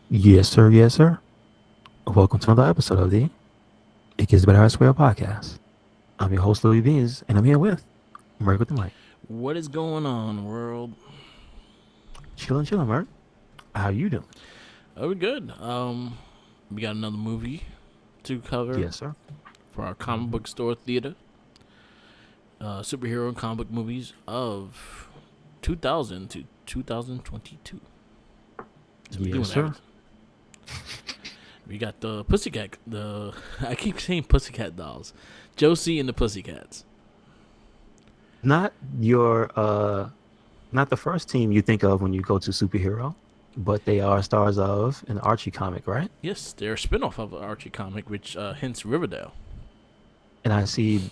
Yes, sir. Yes, sir. Welcome to another episode of the It Gets Better I Swear podcast. I'm your host, Louis Beans, and I'm here with Merc with the mic. What is going on, world? Chillin', Merc. How you doing? Oh, we good. We got another movie to cover Yes, sir. for our comic book store theater. Superhero and comic book movies of 2000 to 2022. So we're doing Yes, sir. everything. We got the Pussycat. I keep saying Pussycat dolls. Josie and the Pussycats. Not not the first team you think of when you go to superhero, but they are stars of an Archie comic, right? Yes, they're a spinoff of an Archie comic, which hints Riverdale. And I see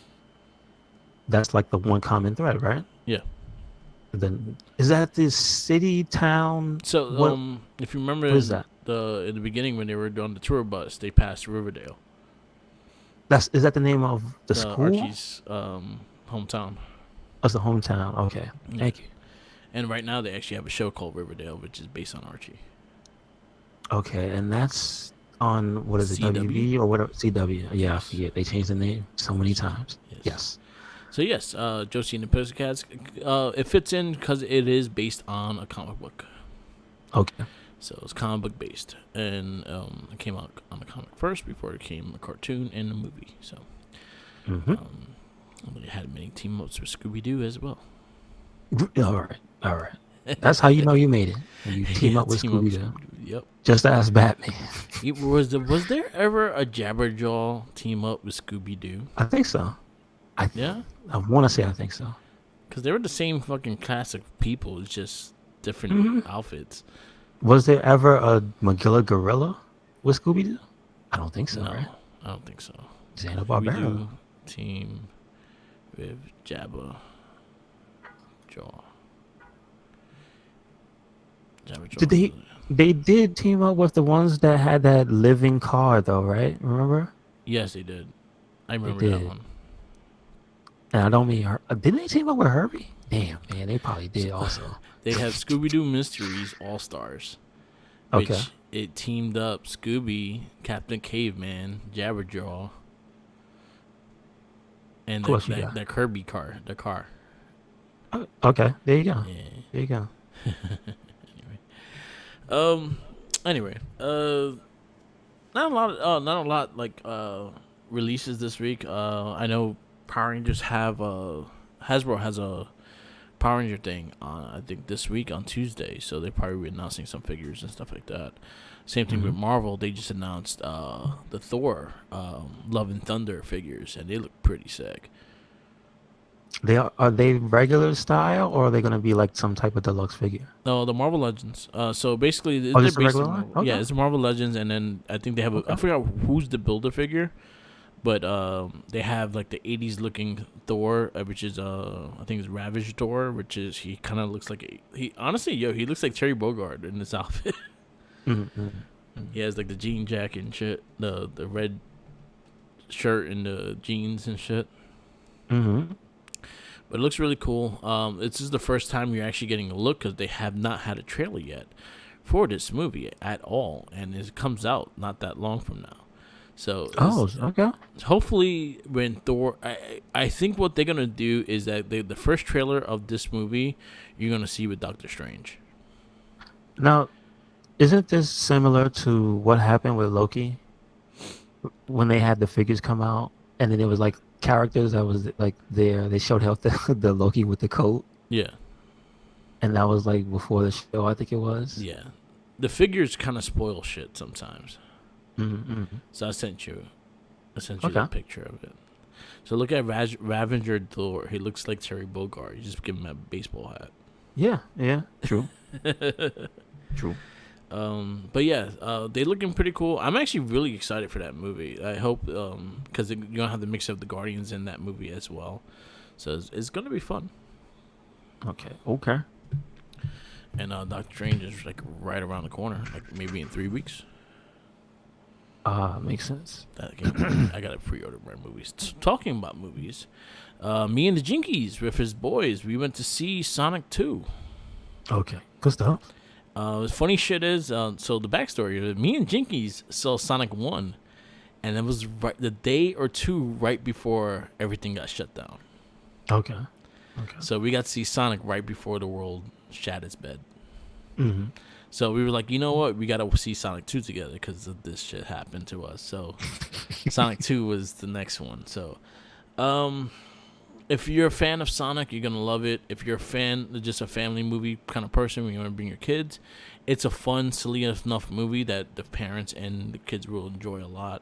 that's like the one common thread, right? Yeah. Then is that the city town? So, What if you remember what is that? in the beginning when they were on the tour bus, they passed Riverdale, Is that the name of the school? Archie's hometown. That's the hometown. Okay. Yeah. Thank you. And right now they actually have a show called Riverdale, which is based on Archie. Okay, and that's on what is it, CW. WB or whatever? CW. Yeah, I Yes. forget. They changed the name so many times. Yes. Yes. So yes, Josie and the Pussycats. It fits in because it is based on a comic book. Okay. So it's comic book based, and it came out on the comic first before it became a cartoon and a movie. So Mm-hmm. they had many team ups with Scooby Doo as well. All right. All right. That's how you know you made it. When you team Yeah, up with team up Scooby with Doo. Scooby-Doo. Yep. Just ask Batman. Was there ever a Jabberjaw team up with Scooby Doo? I think so. I Yeah, I want to say I think so. because they were the same fucking classic people. It's just different Mhm. outfits. Was there ever a Magilla Gorilla with Scooby Doo? I don't think so, No, right? I don't think so. Xana Scooby Barbera. Doo team with Jabba Jaw. Jabberjaw. Did they did team up with the ones that had that living car though, right? Remember? Yes, they did. I They remember that did. one. And I don't mean her. Didn't they team up with Herbie? Damn, man, they probably did also. They have Scooby Doo Mysteries All Stars, Okay. which it teamed up Scooby, Captain Caveman, Jabberjaw, and Of course you got. the Kirby car, the car. Okay, there you go. Yeah. There you go. Um. Anyway, not a lot like releases this week. I know Power Rangers have Hasbro has a Power Ranger thing on I think this week on Tuesday, so they probably be announcing some figures and stuff like that. Same thing with Mhm. Marvel. They just announced the Thor Love and Thunder figures, and they look pretty sick. Are they regular style or are they gonna be like some type of deluxe figure? No, the Marvel Legends. So basically, Oh, they're just a based regular on line? Marvel. Yeah, Okay. it's Marvel Legends, and then I think they have. I Okay. forgot who's the builder figure, but they have like the '80s looking Thor, which is I think it's Ravage Thor, which is he kind of looks like he honestly he looks like Terry Bogard in this outfit. Mm-hmm. He has like the jean jacket and shit, the red shirt and the jeans and shit. Mm-hmm. But it looks really cool. This is the first time you're actually getting a look because they have not had a trailer yet for this movie at all, and it comes out not that long from now. So Oh, okay. hopefully when Thor, I think what they're gonna do is that the first trailer of this movie you're gonna see with Doctor Strange. Now, isn't this similar to what happened with Loki when they had the figures come out and then there was like characters that was like there? They showed how the Loki with the coat, Yeah, and that was like before the show, I think it was. yeah. The figures kind of spoil shit sometimes. Mm-hmm. So I sent you Okay. that picture of it. So look at Ravager Thor. He looks like Terry Bogard. You just give him a baseball hat. Yeah. Yeah. True. True. But yeah, they looking pretty cool. I'm actually really excited for that movie. I hope because you're gonna have the mix of the Guardians in that movie as well, so it's gonna be fun. Okay. Okay. And Doctor Strange is like right around the corner, like maybe in 3 weeks. Makes sense. I gotta pre-order my movies. Talking about movies, me and the Jinkies with his boys, we went to see Sonic 2. Okay. Good stuff. Funny shit is, so the backstory. Me and Jinkies saw Sonic 1, and it was right the day or two right before everything got shut down. Okay. Okay. So we got to see Sonic right before the world shat its bed. Hmm. So we were like, you know what? We got to see Sonic 2 together because this shit happened to us. So Sonic 2 was the next one. So if you're a fan of Sonic, you're going to love it. If you're a fan, just a family movie kind of person, where you want to bring your kids, it's a fun, silly enough movie that the parents and the kids will enjoy a lot.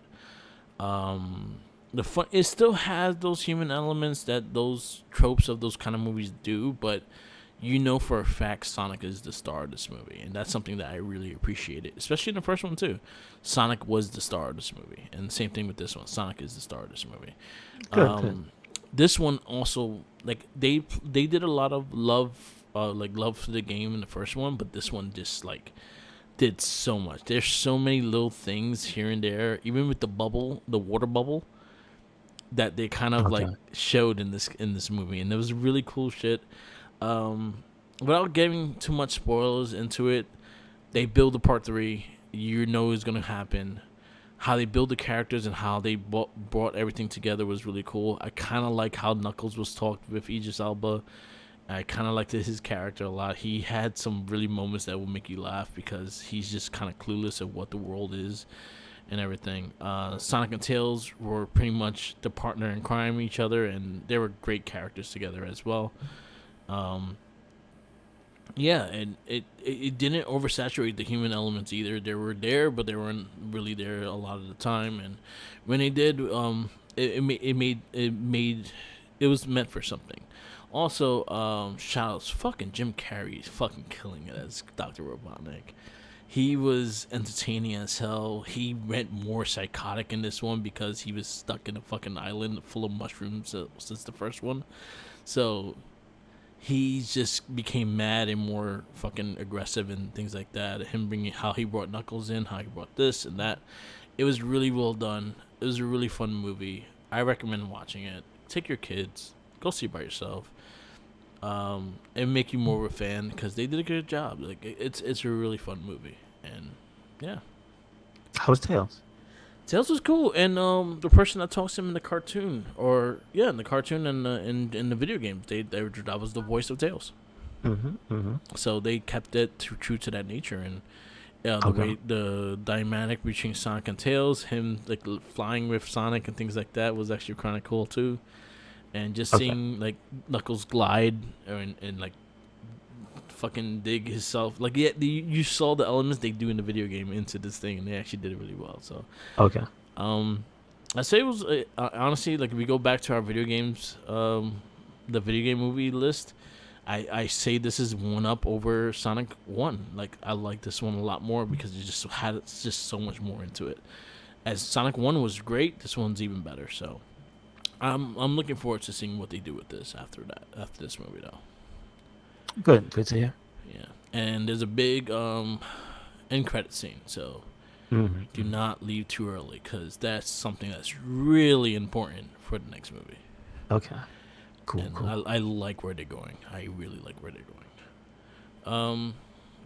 The fun, it still has those human elements that those tropes of those kind of movies do, but you know for a fact Sonic is the star of this movie, and that's something that I really appreciated, especially in the first one too. Sonic was the star of this movie, and same thing with this one. Sonic is the star of this movie. Good. This one also, like, they did a lot of love for the game in the first one, but this one just like did so much. There's so many little things here and there, even with the water bubble, that they kind of like Okay. showed in this movie, and it was really cool shit. Without getting too much spoilers into it, they build a part 3. You know it's gonna happen. How they build the characters and how they brought everything together was really cool. I kind of like how Knuckles was talked with Idris Elba. I kind of liked his character a lot. He had some really moments that will make you laugh because he's just kind of clueless of what the world is and everything. Sonic and Tails were pretty much the partner in crime each other, and they were great characters together as well. Um, yeah, and it didn't oversaturate the human elements either. They were there, but they weren't really there a lot of the time. And when they did, it was meant for something. Also, shout outs, fucking Jim Carrey is fucking killing it as Dr. Robotnik. He was entertaining as hell. He went more psychotic in this one because he was stuck in a fucking island full of mushrooms since the first one. So he just became mad and more fucking aggressive and things like that. Him bringing how he brought Knuckles in, how he brought this and that. It was really well done. It was a really fun movie. I recommend watching it. Take your kids. Go see it by yourself. And make you more of a fan because they did a good job. Like it's a really fun movie, and yeah, How was Tails? Tails was cool. And the person that talks to him in the cartoon, or yeah, in the cartoon and in the video games, that was the voice of Tails. Mm-hmm. Mm-hmm. So they kept it true to that nature, and the Okay. way the dynamic between Sonic and Tails, him like flying with Sonic and things like that was actually kind of cool too. And just Okay. seeing like Knuckles glide and like fucking dig himself, like yeah, you saw the elements they do in the video game into this thing, and they actually did it really well. So Okay. um, I say it was honestly, like if we go back to our video games, the video game movie list, I say this is one up over Sonic 1. Like I like this one a lot more because it just had just so much more into it. As Sonic 1 was great, this one's even better. So I'm looking forward to seeing what they do with this after this movie though. Good. Good to hear. Yeah, and there's a big end credit scene, so Mm-hmm. do not leave too early because that's something that's really important for the next movie. Okay. Cool. And Cool. I like where they're going. I really like where they're going.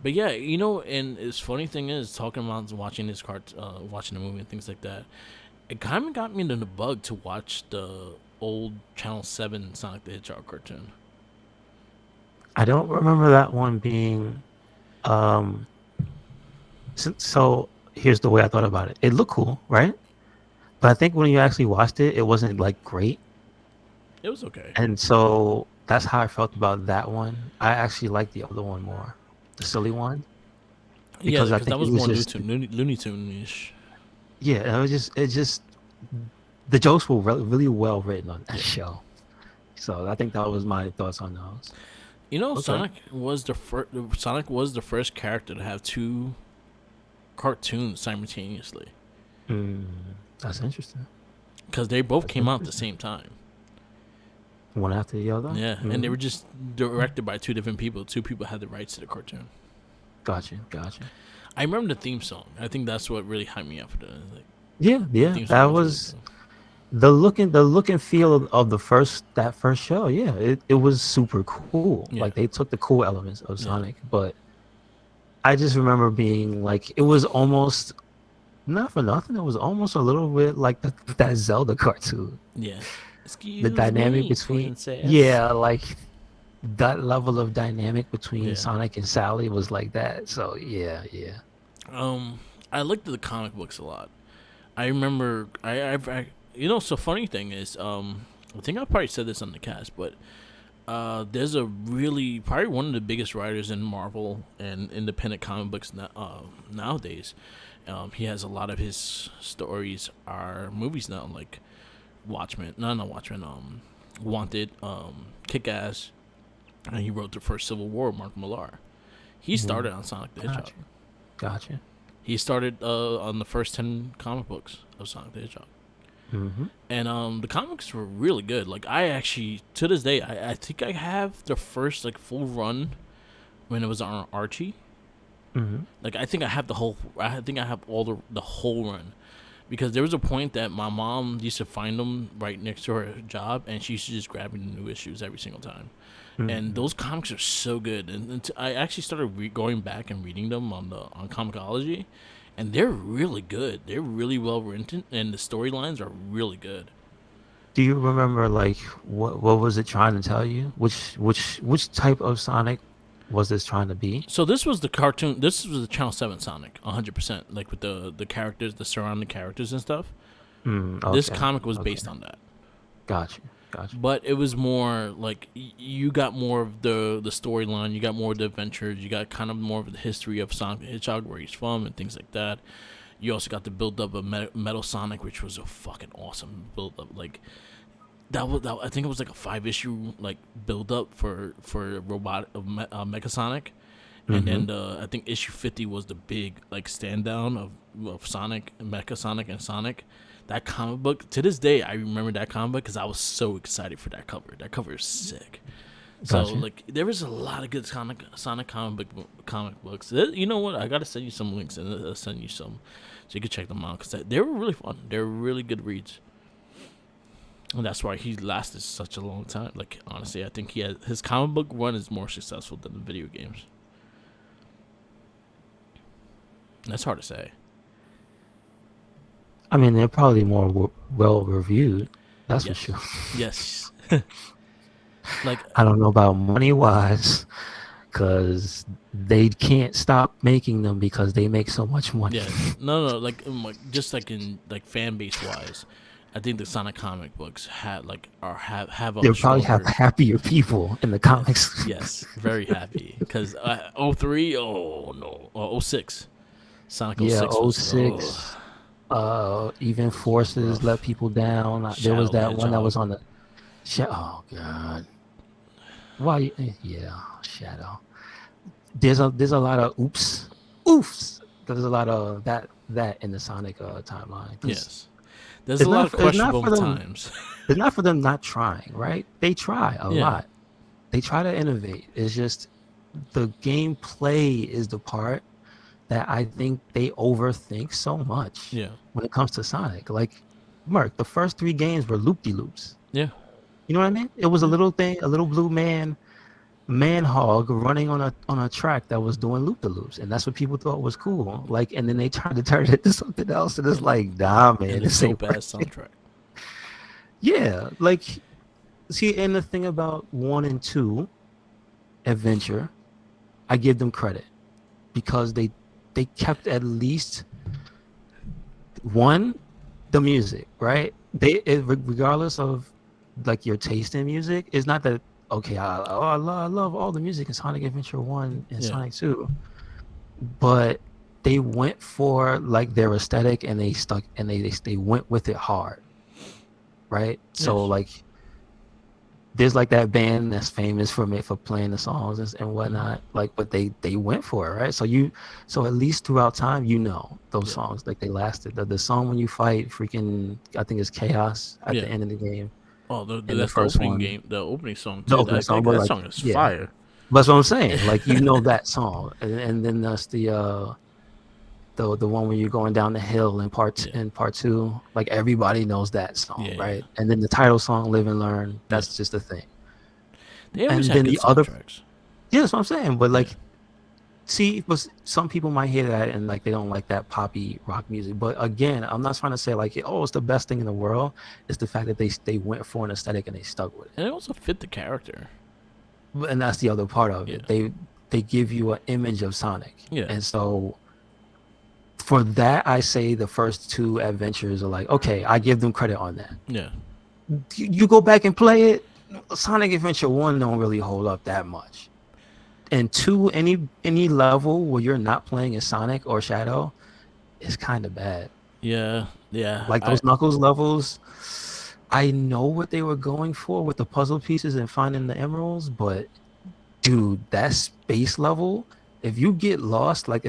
But yeah, you know, and this funny thing is talking about watching watching the movie and things like that. It kind of got me into the bug to watch the old Channel 7 Sonic the Hedgehog cartoon. I don't remember that one being. Um. So here's the way I thought about it. It looked cool, right? But I think when you actually watched it, it wasn't like great. It was okay. And so that's how I felt about that one. I actually like the other one more, the silly one, Yeah, because I because think that was it was more just Looney Tune-ish. yeah, it just the jokes were really well written on that show. So I think that was my thoughts on those. You know, Okay. Sonic was the first character to have two cartoons simultaneously That's interesting. because they both That's came out at the interesting. same time. One after the other. Yeah, and they were just directed by two different people. Two people had the rights to the cartoon. Gotcha. I remember the theme song. I think that's what really hyped me up for the like. Yeah, The yeah. theme That song was was really cool. the look and feel of that first show. Yeah, it was super cool. Yeah. Like they took the cool elements of Yeah. Sonic, but I just remember being like, it was almost not for nothing. It was almost a little bit like that Zelda cartoon. Yeah. The Excuse dynamic me, between, princess. yeah, like that level of dynamic between Yeah. Sonic and Sally was like that. So yeah, yeah. Um, I liked the comic books a lot. I remember so funny thing is I think I probably said this on the cast, but there's a really probably one of the biggest writers in Marvel and independent comic books nowadays. He has a lot of his stories are movies now, like Watchmen, no, not Watchmen, Wanted, Kick Ass, and he wrote the first Civil War, Mark Millar. He Mhm. started on Sonic the Hedgehog. Gotcha. Gotcha. He started on the first 10 comic books of Sonic the Hedgehog. Mm-hmm. And the comics were really good. Like I actually, to this day, I think I have the first like full run when it was on Archie. Mm-hmm. Like I think I have the whole. I think I have all the whole run, because there was a point that my mom used to find them right next to her job, and she used to just grab me the new issues every single time. And Mm-hmm. those comics are so good. And I actually started going back and reading them on Comicology, and they're really good. They're really well written, and the storylines are really good. Do you remember like what was it trying to tell you? Which type of Sonic was this trying to be? So this was the cartoon. This was the Channel 7 Sonic, 100%. Like with the characters, the surrounding characters and stuff. This Okay. comic was Okay. based on that. Gotcha. Gotcha. But it was more like you got more of the storyline, you got more of the adventures, you got kind of more of the history of Sonic the Hedgehog, where he's from, and things like that. You also got the build up of Metal Sonic, which was a fucking awesome build up. Like that, I think it was like a 5 issue like build up for robot of Mecha Sonic, and Mm-hmm. then I think issue 50 was the big like stand down of Sonic and Mecha Sonic and Sonic. That comic book, to this day, I remember that comic book because I was so excited for that cover. That cover is sick. So Gotcha. like, there was a lot of good Sonic comic books. You know what? I gotta send you some links and I'll send you some, so you can check them out because they were really fun. They're really good reads, and that's why he lasted such a long time. Like honestly, I think his comic book run is more successful than the video games. That's hard to say. I mean, they're probably more well reviewed. That's for Yes, sure. yes. Like I don't know about money wise, because they can't stop making them because they make so much money. yeah, no, like just like in like fan base wise, I think the Sonic comic books have They a probably have stronger. happier people in the Yes, comics. yes, very happy because 03, oh no, oh 06, Sonic oh Yeah, six was '06. Even Forces rough. let people down. There was Shadow the that one that was Hedgehog. on the oh god. Why? Yeah, Shadow. There's a lot of oofs. There's a lot of that in the Sonic timeline. 'Cause Yes, there's a It's lot not of it's not questionable for them. times. It's not for them not trying, right? They try a Yeah, lot. They try to innovate. It's just the gameplay is the part that I think they overthink so much yeah, when it comes to Sonic. Like, Merc, the first three games were loop de loops. yeah, You know what I mean? It was a yeah. little thing, a little blue man hog running on a track that was doing loop de loops, and that's what people thought was cool. Like, and then they tried to turn it into something else, and it's like, nah, man, And a this ain't dope working. ass soundtrack. Yeah, like, see, and the thing about 1 and 2 Adventure, I give them credit because they kept at least one the music, right? Regardless of like your taste in music, it's not that okay. I love all the music in Sonic Adventure 1 and Yeah, Sonic 2, but they went for like their aesthetic and they stuck and they went with it hard, right? So yes. like there's like that band that's famous for playing the songs and Hmm. whatnot, like, but they went for it, right? So at least throughout time, those Yeah, songs, like, they lasted. The song when you fight freaking, I think it's Chaos at the yeah. end of the game Oh, in the that's the first opening one, game, the opening song the too. opening That song, that, but that like, song is yeah, fire. but that's what I'm saying, like, that song, and then that's the one where you're going down the hill Yeah, in part two, like, everybody knows that song, yeah, yeah, right? And then the title song, Live and Learn, yeah. that's just a thing. They always And had then good the other, soundtracks. yeah, that's what I'm saying, but Yeah, like, See, but some people might hear that and like they don't like that poppy rock music. But again, I'm not trying to say like, oh, it's the best thing in the world. It's the fact that they went for an aesthetic and they stuck with it. And it also fit the character. And that's the other part of it. Yeah. They give you an image of Sonic. Yeah. And so for that, I say the first two adventures are like, okay, I give them credit on that. Yeah. You go back and play it, Sonic Adventure 1 don't really hold up that much. And 2, any level where you're not playing as Sonic or Shadow is kind of bad. Yeah. Like those Knuckles levels, I know what they were going for with the puzzle pieces and finding the emeralds, but dude, that space level, if you get lost, like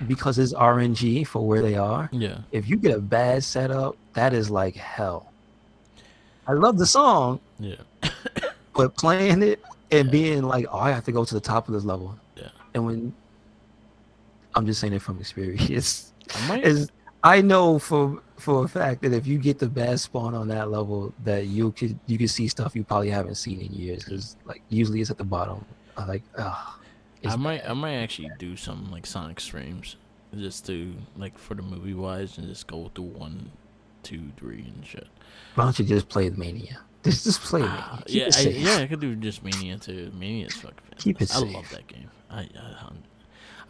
because it's RNG for where they are, Yeah. if you get a bad setup, that is like hell. I love the song, Yeah. but playing it and being like, oh, I have to go to the top of this level. Yeah. And when I'm just saying it from experience, I I know for a fact that if you get the bad spawn on that level, that you could see stuff you probably haven't seen in years. Because like usually it's at the bottom. I might actually do some like Sonic streams just to like for the movie wise and just go through 1, 2, 3 and shit. Why don't you just play the Mania? Just play Mania. Keep it safe. I could do just Mania too. Mania's fucking fantastic. Keep it safe. I love that game.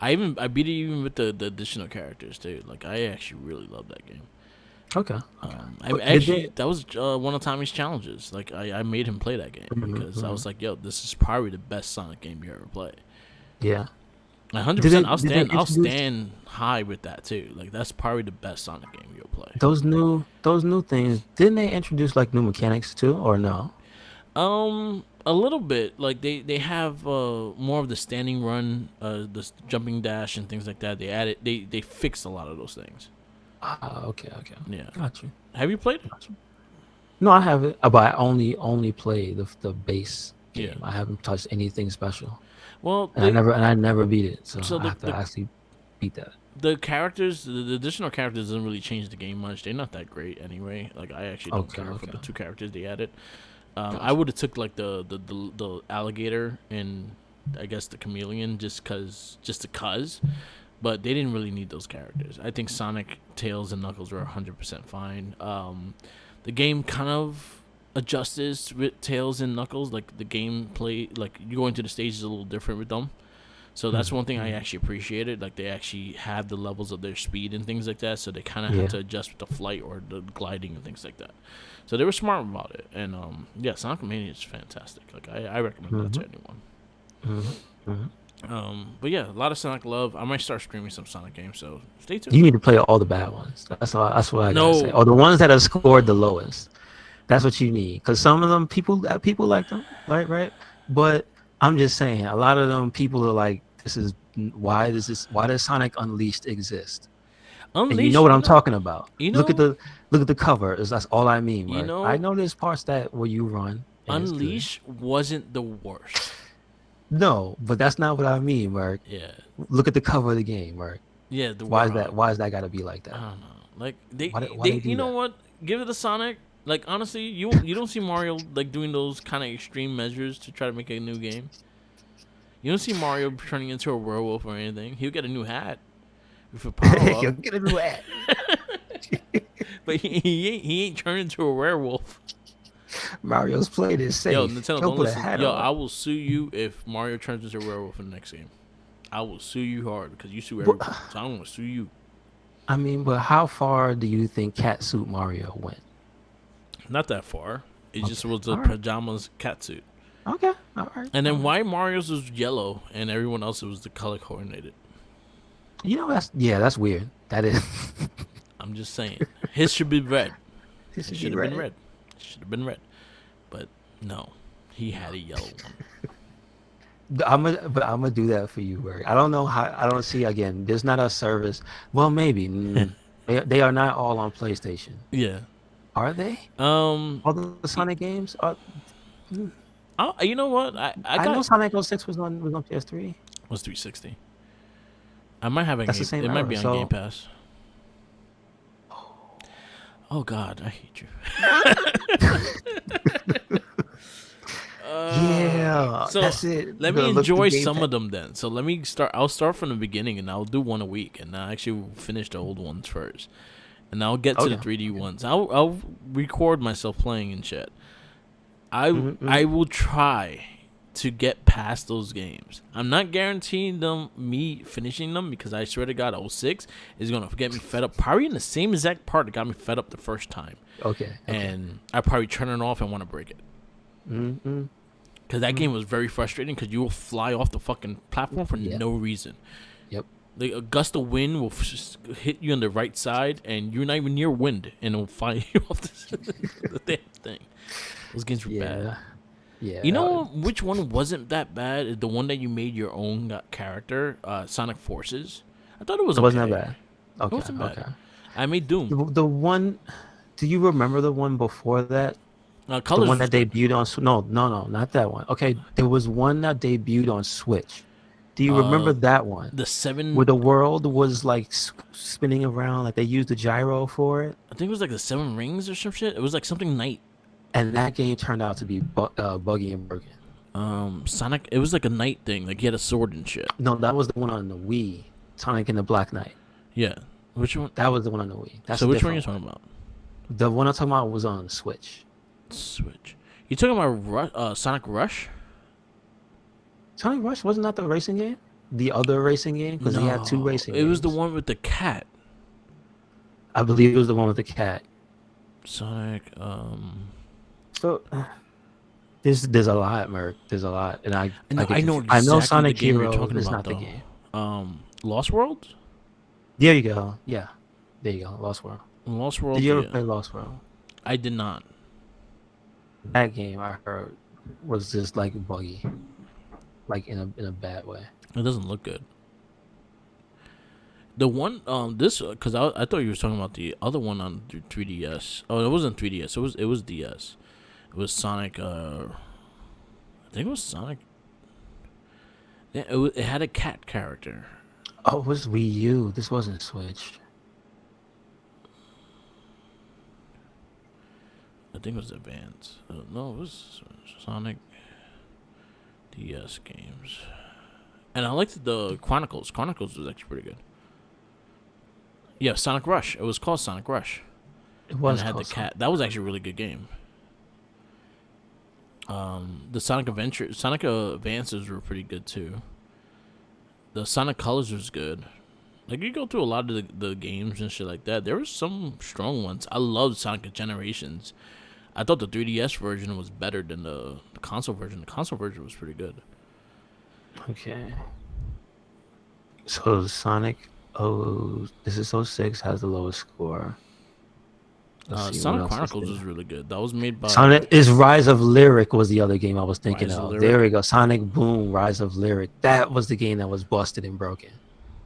I beat it even with the additional characters too. Like I actually really love that game. Okay. That was one of Tommy's challenges. Like I made him play that game because I was like, yo, this is probably the best Sonic game you ever played. Yeah. 100%. I'll stand high with that too. Like that's probably the best Sonic game you'll play. Those new things, didn't they introduce like new mechanics too, or no? A little bit. Like they have more of the standing run, the jumping dash and things like that. They added they fixed a lot of those things. Okay. Yeah. Got you. Have you played it? No, I haven't. But I only play the base game. Yeah. I haven't touched anything special. Well, I never beat it, so I have to actually beat that. The characters, the additional characters, doesn't really change the game much. They're not that great anyway. Like I actually don't care for the 2 characters they added. I would have took like the alligator and I guess the chameleon just cause, but they didn't really need those characters. I think Sonic, Tails, and Knuckles were 100% fine. The game kind of adjusts with Tails and Knuckles, like the gameplay, like you go into the stages a little different with them. So that's one thing I actually appreciated. Like they actually have the levels of their speed and things like that. So they kind of have to adjust with the flight or the gliding and things like that. So they were smart about it. And Sonic Mania is fantastic. Like I recommend that to anyone. But yeah, a lot of Sonic love. I might start streaming some Sonic games. So stay tuned. You need to play all the bad ones. That's what I gotta say. Or the ones that have scored the lowest. That's what you need, because some of them people like them, right? But I'm just saying, a lot of them people are like, why does Sonic Unleashed exist? And you know what I'm talking about. Look at the cover. That's all I mean. Right? I know there's parts where you run. Unleashed wasn't the worst. No, but that's not what I mean, right? Yeah. Look at the cover of the game, right? Yeah. Why is that got to be like that? I don't know. Like they you know what? Give it to Sonic. Like honestly, you don't see Mario like doing those kind of extreme measures to try to make a new game. You don't see Mario turning into a werewolf or anything. He'll get a new hat with a power up. He'll get a new hat. But he ain't turned into a werewolf. Mario's played it safe. Yo, Nintendo, don't listen. Yo, I will sue you if Mario turns into a werewolf in the next game. I will sue you hard because you sue everyone. So I'm gonna sue you. I mean, but how far do you think Catsuit Mario went? Not that far. It just was the pajamas catsuit. Okay, all right. And then why Mario's was yellow and everyone else was the color coordinated? You know, that's weird. That is. I'm just saying. His should be red. It should have been red. Should have been red. But no, he had a yellow one. I'm gonna do that for you, Barry. I don't know how. I don't see again. There's not a service. Well, maybe they are not all on PlayStation. Yeah. Are they? All the Sonic games are. You know what? I know Sonic 06 was on PS3. Was 360. I might have That's the same it might be on so... Game Pass. Oh God, I hate you. Yeah, Yeah, So that's it. let me The look, the enjoy game. some of them then. So let me start. I'll start from the beginning, and I'll do one a week, and I'll actually finish the old ones first, and I'll get to the Okay. 3D ones. I'll record myself playing and shit. Mm-hmm. I will try to get past those games. I'm not guaranteeing me finishing them because I swear to God, '06 is gonna get me fed up. Probably in the same exact part that got me fed up the first time, Okay. Okay. and I probably turn it off and want to break it. Mm-hmm. Because that game was very frustrating because you will fly off the fucking platform for Yeah. no reason. Yep. Like a gust of wind will just hit you on the right side and you're not even near wind and it'll fly you off the damn thing. Those games were bad. Yeah. Yeah. You know which one wasn't that bad? Is the one that you made your own character, Sonic Forces. I thought it was It wasn't okay. that bad. Okay. wasn't bad. Okay. I made Doom. The one. Do you remember the one before that? The Colors one was that good. debuted on no, not that one. Okay, there was one that debuted on Switch. Do you remember that one? The 7. Where the world was like spinning around, like they used the gyro for it, I think it was like the 7 Rings or some shit. It was like something night. and that game turned out to be buggy and broken. Sonic. It was like a night thing. Like he had a sword and shit. No, that was the one on the Wii, Sonic and the Black Knight. Yeah. Which one? That was the one on the Wii. That's So a which one are you different talking about? The one I'm talking about was on the Switch. Switch. You talking about Sonic Rush? Sonic Rush wasn't that the racing game? The other racing game? Because he had two No, racing It games. was the one with the cat. I believe it was the one with the cat. Sonic. So there's a lot, Merc. There's a lot, and I No, get I know. confused. I know Exactly Sonic the game you're Heroes talking is about, not the though. game. Lost World. There you go. Yeah, there you go. Lost World. Lost World. Did you ever Yeah. play Lost World? I did not. That game I heard was just like buggy, like in a bad way. It doesn't look good. The one this because I thought you were talking about the other one on 3DS. Oh, it wasn't 3DS. It was DS. It was Sonic. I think it was Sonic. Yeah, it had a cat character. Oh, it was Wii U. This wasn't Switch. I think it was Advance. No, it was Sonic DS games. And I liked the Chronicles. Chronicles was actually pretty good. Yeah, Sonic Rush. It was called Sonic Rush. It was. And it had the cat. That was actually a really good game. The Sonic Advances were pretty good too. The Sonic Colors was good. Like you go through a lot of the games and shit like that. There were some strong ones. I loved Sonic Generations. I thought the 3DS version was better than the console version. The console version was pretty good. Okay. So Sonic. Oh, this is 06 has the lowest score. Let's see, what Sonic else is Chronicles there? was really good. That was made by Sonic is Rise of Lyric was the other game I was thinking Rise of of. Lyric. There we go. Sonic Boom, Rise of Lyric. That was the game that was busted and broken.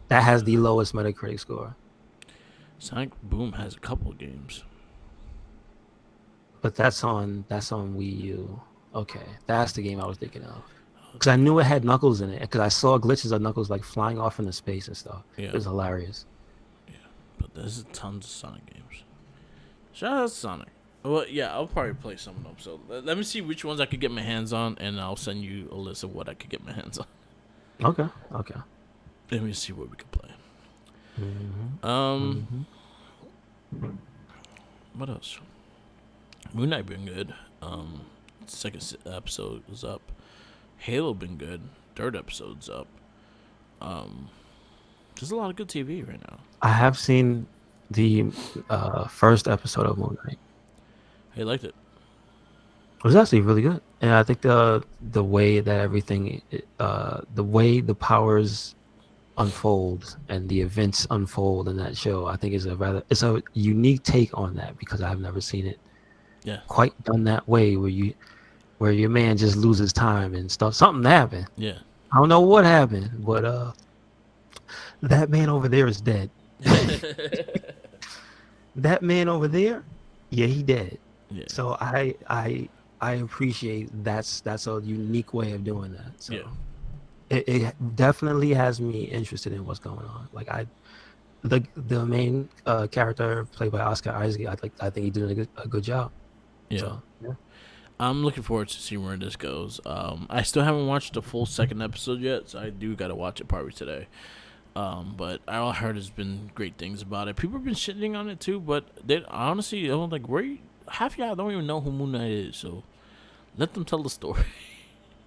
That has the lowest Metacritic score. Sonic Boom has a couple of games. But that's on Wii U. Okay, that's the game I was thinking of. Because I knew it had Knuckles in it. Because I saw glitches of Knuckles like flying off into space and stuff. Yeah. It was hilarious. But there's tons of Sonic games. Shout out to Sonic. Well, yeah, I'll probably play some of them. So let me see which ones I could get my hands on, and I'll send you a list of what I could get my hands on. Okay. Okay. Let me see what we could play. Mm-hmm. What else? Moon Knight been good. Second episode was up. Halo been good. Third episode's up. There's a lot of good TV right now. I have seen the first episode of Moon Knight. I liked it. It was actually really good, and I think the way that everything, the way the powers unfold and the events unfold in that show, I think it's a unique take on that because I've never seen it Yeah. quite done that way where your man just loses time and stuff. Something happened. Yeah. I don't know what happened, but that man over there is dead. That man over there, yeah, he dead. Yeah. So I appreciate that's a unique way of doing that. So Yeah. it definitely has me interested in what's going on. Like the main character played by Oscar Isaac, I think he did a good job. Yeah. So, yeah. I'm looking forward to seeing where this goes. I still haven't watched the full second episode yet, so I do gotta watch it probably today. But I heard has been great things about it. People have been shitting on it too, but they honestly, I'm like, half y'all don't even know who Moon Knight is, so let them tell the story.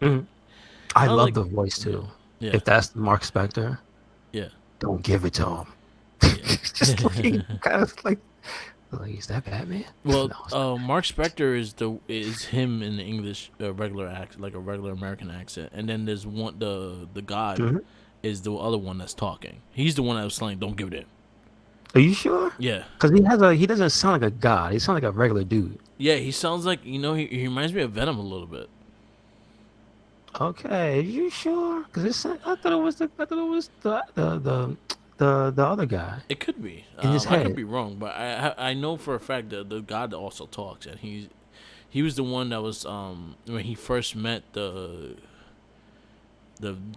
Mhm. I I love like, the voice yeah, too. yeah, If that's Mark Spector, yeah, don't give it to him. yeah. Just looking kind of like, is that Batman? Well, No, it's not. Mark Spector is him in the English regular accent, like a regular American accent, and then there's the God Mhm. is the other one that's talking. He's the one that was saying, "Don't give it in." Are you sure? Yeah, Because he doesn't sound like a god. He sounds like a regular dude. yeah. He sounds like he reminds me of Venom a little bit. Okay, are you sure? Because I thought it was the other guy It could be. in his I could head. be wrong, but I know for a fact that the God also talks, and he was the one that was when he first met the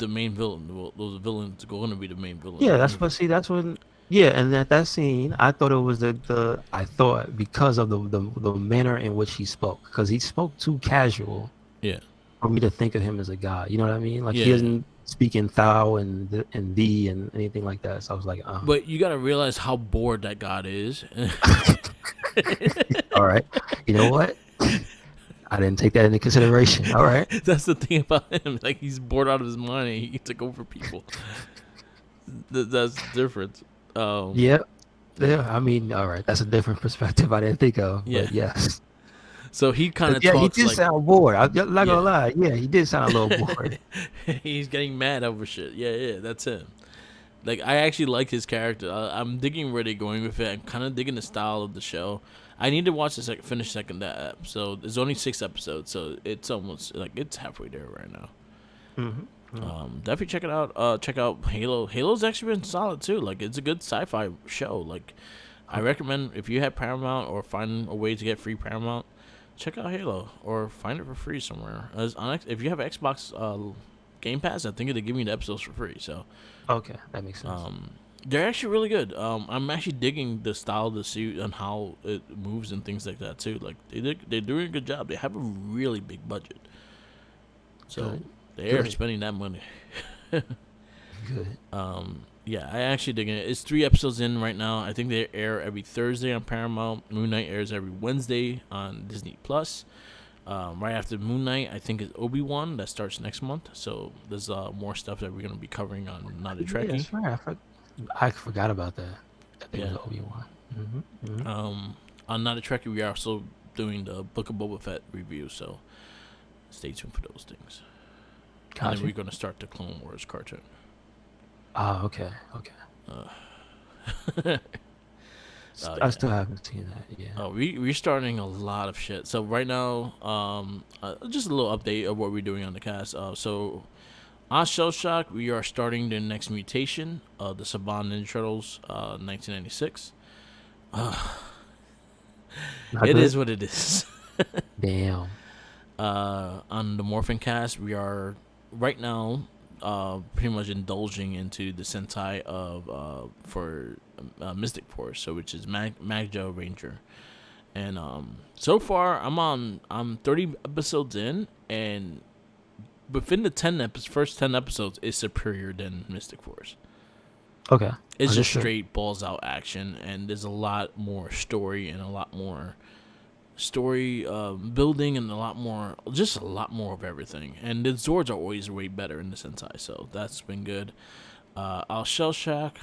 main villain. Those villains going to be the main villain. Yeah, that's when. Yeah, and that scene, I thought it was I thought because of the manner in which he spoke, because he spoke too casual Yeah, for me to think of him as a god. You know what I mean? Like he yeah. doesn't speak in thou and thee and anything like that. So I was like, But you gotta realize how bored that God is. all right, you know what? I didn't take that into consideration. All right. That's the thing about him. Like he's bored out of his mind, and he took over people. That's different. Um, Yeah. Yeah. I mean, all right. That's a different perspective I didn't think of. yeah. But yes. So he kind 'Cause, of yeah, he talks did like, sound bored. I'm not yeah. gonna lie. Yeah, he did sound a little bored. He's getting mad over shit. Yeah, yeah, that's him. Like I actually like his character. I'm digging where they're going with it. I'm kind of digging the style of the show. I need to watch the finish second ep. So there's only 6 episodes, so it's almost like it's halfway there right now. Definitely check it out. Check out Halo. Halo's actually been solid too. Like it's a good sci-fi show. Like I recommend if you have Paramount or find a way to get free Paramount, check out Halo or find it for free somewhere. If you have Xbox Game Pass, I think they're giving you the episodes for free. So Okay, that makes sense. they're actually really good. I'm actually digging the style of the suit and how it moves and things like that too. Like they're doing a good job. They have a really big budget, so Good. they're Good. spending that money. Good. Yeah, I actually dig it. It's 3 episodes in right now. I think they air every Thursday on Paramount. Moon Knight airs every Wednesday on Disney Plus. Right after Moon Knight, I think it's Obi-Wan that starts next month. So there's more stuff that we're gonna be covering on Not a Yeah, Trekkie. that's right. I forgot about that. I think it Yeah. was Obi-Wan. Mm-hmm. On Not a Trekkie, we are also doing the Book of Boba Fett review. So stay tuned for those things. And then Gotcha. we're gonna start the Clone Wars cartoon. Ah, okay. Okay. Yeah. I still haven't seen that. Yeah. Oh, we're starting a lot of shit. So right now, just a little update of what we're doing on the cast. So on Shell Shock, we are starting the next mutation, the Saban Ninja Turtles, 1996. Not It good? is what it is. Damn. On the Morphin cast, we are right now pretty much indulging into the Sentai of for Mystic Force, so which is Magjo Ranger, and so far I'm 30 episodes in, and within the first 10 episodes is superior than Mystic Force. Okay. It's just Understood. straight balls out action, and there's a lot more story and a lot more story building and a lot more of everything. And the Zords are always way better in the Sentai, so that's been good. Our Shell Shack.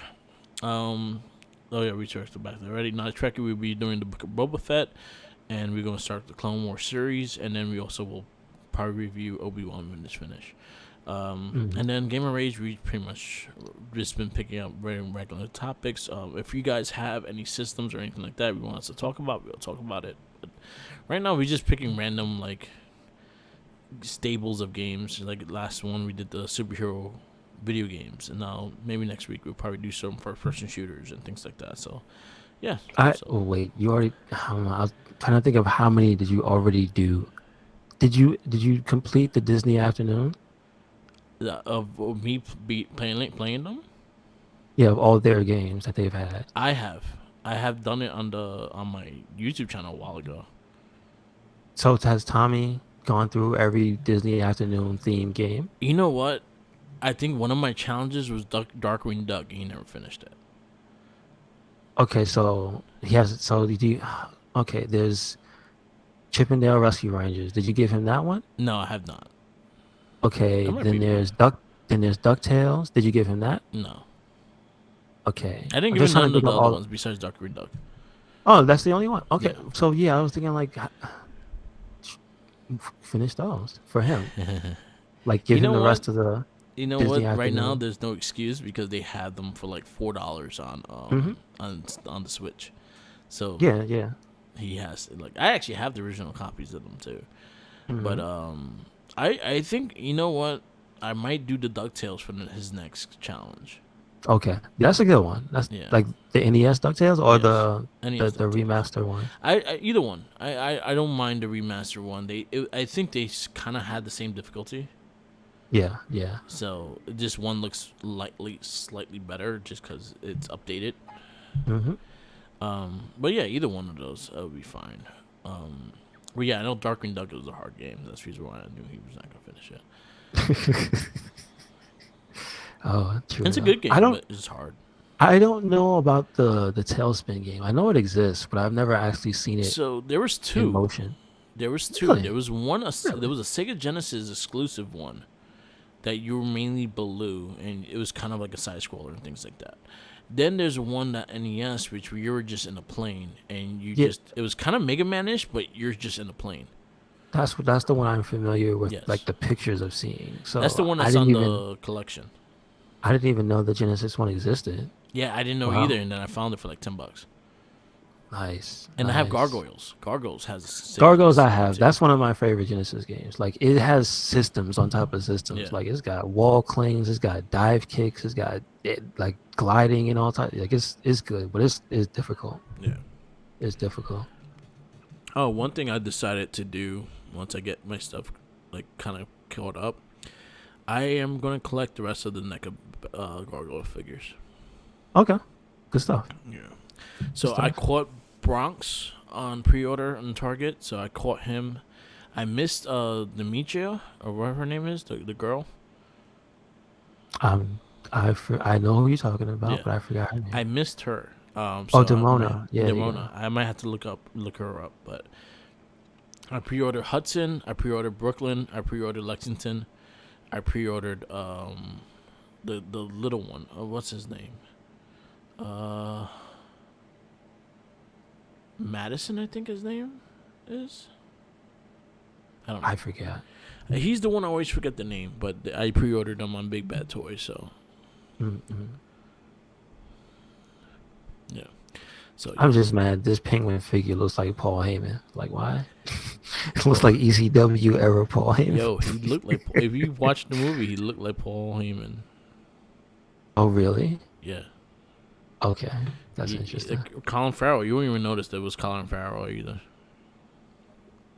Oh yeah, we checked back there already. Not a Trekkie, we'll be doing the Book of Boba Fett, and we're gonna start the Clone Wars series, and then we also will probably review Obi-Wan when it's finished. And then Game of Rage, we pretty much just been picking up very regular topics. If you guys have any systems or anything like that we want us to talk about, we'll talk about it. But right now, we're just picking random like stables of games. Like last one, we did the superhero video games, and now maybe next week we'll probably do some first-person shooters and things like that. So, yeah. Oh, So wait, you already. I was trying to think of how many did you already do. Did you complete the Disney afternoon? of me playing them, Yeah, of all their games that they've had. I have done it on my YouTube channel a while ago. So has Tommy gone through every Disney afternoon theme game? You know what? I think one of my challenges was Darkwing Duck, and he never finished it. Okay, so he has. So did you? Okay, there's Chippendale Rescue Rangers. Did you give him that one? No, I have not. Okay, That might be then one. there's Duck. Then there's Ducktales. Did you give him that? No, Okay, I didn't I'm give just him trying none to of think the of other all. ones besides Darkwing Duck. Oh, that's the only one. Okay, Yeah. so yeah, I was thinking like finish those for him. Like give You him know the what? rest of the You know Disney what? Right now, afternoon. there's no excuse because they had them for like $4 Hmm. on the Switch. So Yeah, yeah. he has like I actually have the original copies of them too. But Hmm. I think you know what? I might do the Ducktales for his next challenge. Okay, that's a good one. That's Yeah. like the NES Ducktales or Yes. the NES the Ducktales. remaster one. I either one. I don't mind the remaster one. I think they kind of had the same difficulty. Yeah, yeah. So just one looks slightly better just because it's updated. Hmm. But yeah, either one of those would be fine. But yeah, I know Darkwing Duck was a hard game. That's the reason why I knew he was not gonna finish it. Oh, true It's a enough. good game, but it's hard. I don't know about the Tailspin game. I know it exists, but I've never actually seen it So there was in two. motion. There was two. Really? There was one. There Really? was a Sega Genesis exclusive one that you were mainly blue, and it was kind of like a side scroller and things like that. Then there's one that NES, which you were just in a plane, and you Yeah, just it was kind of Mega Man-ish, but you're just in a plane. that's the one I'm familiar with, like Yes, the pictures of seeing. that's the So one that's on the collection. I didn't even know the Genesis one existed. Yeah, I didn't know either, Wow. and then I found it for like $10. Nice, And I have nice. Gargoyles. Gargoyles has Sega Gargoyles Genesis I on it have. too. That's one of my favorite Genesis games. Like it has systems on top of Yeah, systems. Like it's got wall clings, it's got dive kicks, it's got like gliding and all types. Like it's good, but it's difficult. yeah. It's difficult. Oh, one thing I decided to do once I get my stuff like kind of caught up, I am gonna collect the rest of the NECA Gargoyle figures. Okay, good stuff. Yeah. Good So I stuff. caught Bronx on pre-order on Target. So I caught him. I missed Demetria or whatever her name is, the girl. Um, I know who you're talking about, Yeah, but I forgot her name. I missed her. Oh, So I might Demona. Yeah, yeah. Demona. I might have to look her up. But I pre-ordered Hudson. I pre-ordered Brooklyn. I pre-ordered Lexington. I pre-ordered the little one. What's his name? Uh, Madison, I think his name is. I don't know. I forgot. He's the one I always forget the name, but I pre-ordered them on Big Bad Toys, so Mm-mm. yeah. So I'm just mad. This penguin figure looks like Paul Heyman. Like why? It looks like ECW era Paul Heyman. yo, he looked like if you watch the movie, he looked like Paul Heyman. Oh, really? Yeah, Okay, that's interesting. like Colin Farrell. You wouldn't even notice that it was Colin Farrell either.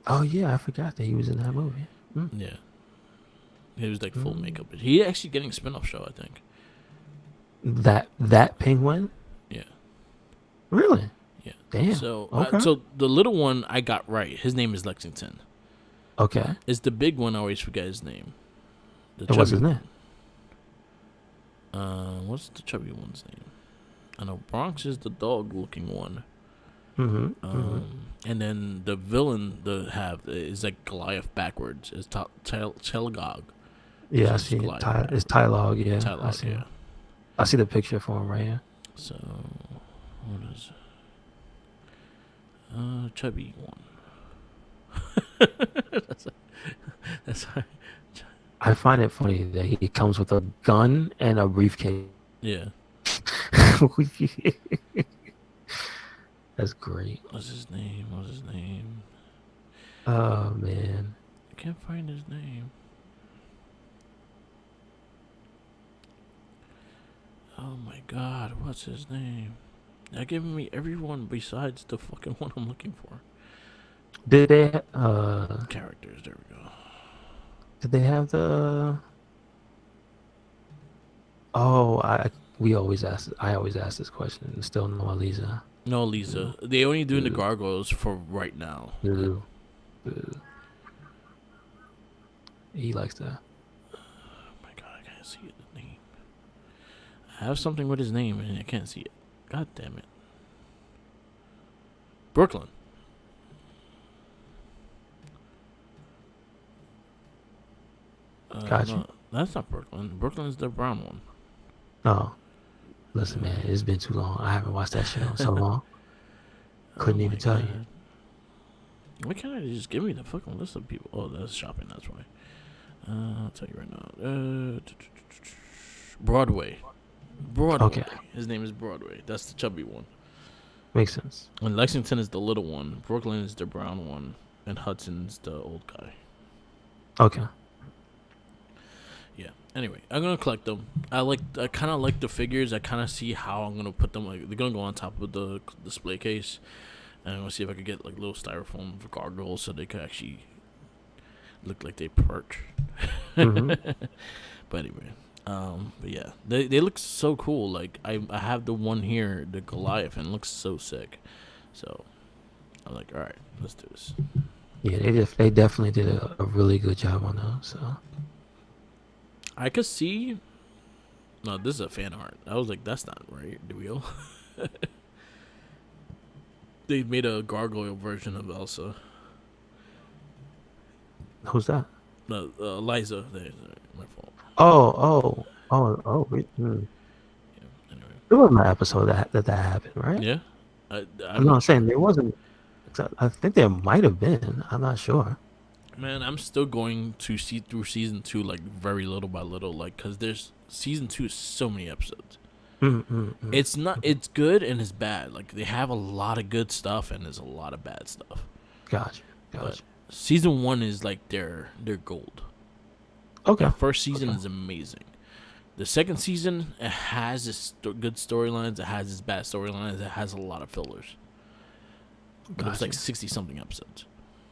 Oh yeah, I forgot that he was in that movie. Mm. Yeah, he was like full Mm. makeup. He actually getting a spin-off show, I think. That penguin? Yeah, Really? yeah. Damn. So Okay. so the little one I got right. His name is Lexington. Okay. It's the big one. I always forget his name. The And what's his chubby name? What's the chubby one's name? I know Bronx is the dog-looking one. Mm-hmm. Mm-hmm. And then the villain the have is like Goliath backwards. It's Telgog. Yeah, I So see it. Goliath It's backwards. Tylog. Yeah, I Telog, see yeah. him. I see the picture for him right here. So what is chubby one? that's that's I find it funny that he comes with a gun and a briefcase. yeah. That's great. What's his name? What's his name? Oh man. I can't find his name. Oh my god, what's his name? They're giving me everyone besides the fucking one I'm looking for. Did they Characters, there we go. did they have the Oh, I always ask this question. Still no Aliza. No, Lisa. They only doing the Ooh. gargoyles for right now. Ooh. Boo. He likes that. Oh my god, I can't see the name. I have something with his name and I can't see it. God damn it. Brooklyn. Gotcha. No, that's not Brooklyn. Brooklyn's the brown one. Oh, listen, man, it's been too long. I haven't watched that show in so long. Couldn't Oh even my tell you. God. Why can't I just give me the fucking list of people? Oh, that's shopping. That's why. I'll tell you right now. Broadway. Broadway. Okay. His name is Broadway. That's the chubby one. Makes sense. And Lexington is the little one. Brooklyn is the brown one. And Hudson's the old guy. Okay. Yeah. Anyway, I'm gonna collect them. I kind of like the figures. I kind of see how I'm gonna put them. Like they're gonna go on top of the display case, and I'm gonna see if I could get like little styrofoam for gargoyles so they could actually look like they perch. Mhm. But anyway, but yeah, they look so cool. Like I have the one here, the Goliath, and it looks so sick. So I'm like, all right, let's do this. Yeah, they definitely did a really good job on those. So I could see. No, this is a fan art. I was like, that's not right, real. They made a gargoyle version of Elsa. who's that? No, Liza. My fault. Oh. Yeah. Anyway. There wasn't an episode that happened, right? Yeah. I'm not saying there wasn't. I think there might have been. I'm not sure. Man, I'm still going to see through season 2 like very little by little, like because there's season 2 is so many episodes. It's not. It's good and it's bad. Like they have a lot of good stuff and there's a lot of bad stuff. Gotcha. But season 1 is like their gold. Okay. The first season is amazing. The second season, it has its good storylines. It has its bad storylines. It has a lot of fillers. But it was like 60 something episodes.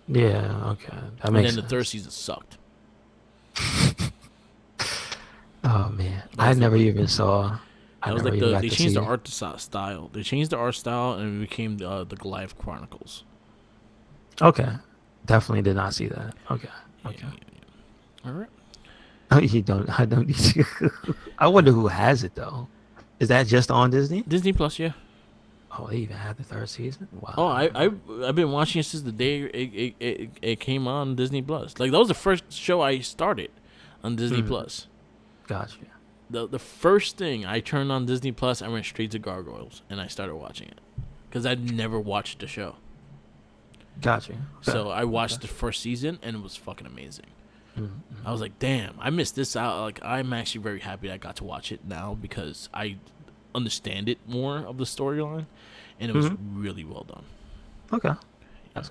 Yeah. Okay. That And makes then the sense. third season sucked. Oh man, That I was never the- even saw. I That was never like even got they to changed see the it. art style. They changed the art style and it became the Goliath Chronicles. Okay. Definitely did not see that. Okay. Okay. All right. Oh, you don't. I don't need to. I wonder who has it though. Is that just on Disney? Disney Plus, yeah. Oh, they even had the third season. Wow. Oh, I've been watching it since the day it came on Disney Plus. Like that was the first show I started on Disney Plus. Gotcha. The first thing I turned on Disney Plus, I went straight to Gargoyles and I started watching it because I'd never watched the show. Gotcha. So I watched the first season and it was fucking amazing. I was like, damn, I missed this out. Like I'm actually very happy I got to watch it now because I understand it more of the storyline, and it was really well done. Okay. That's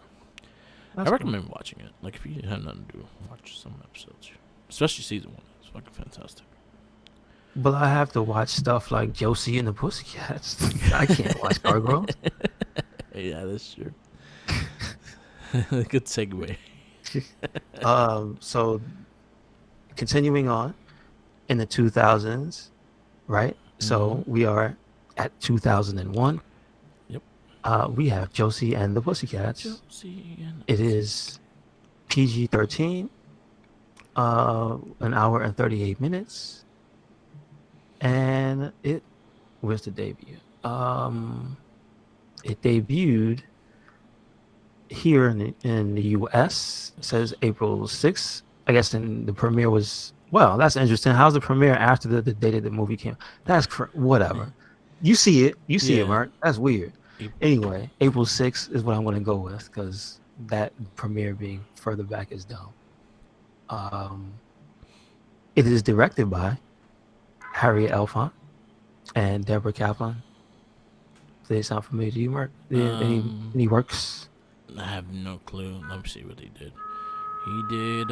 I recommend watching it. Like if you have nothing to do, watch some episodes, especially season 1. It's fucking fantastic. But I have to watch stuff like Josie and the Pussycats. I can't watch Gargoyles. Yeah, that's true. Good segue. So continuing on in the 2000s, right? So we are at 2001. Yep. We have Josie and the Pussycats. Josie and It is PG-13, an hour and 38 minutes. And where's the debut? It debuted here in the US. It says April 6th. I guess then the premiere was, well, that's interesting. How's the premiere after the date that the movie came? That's whatever. You see it, Yeah. Mark. That's weird. April. Anyway, April 6th is what I'm going to go with because that premiere being further back is dumb. It is directed by Harriet Elfont and Deborah Kaplan. Do they sound familiar to you, Mark? Any works? I have no clue. Let me see what he did. He did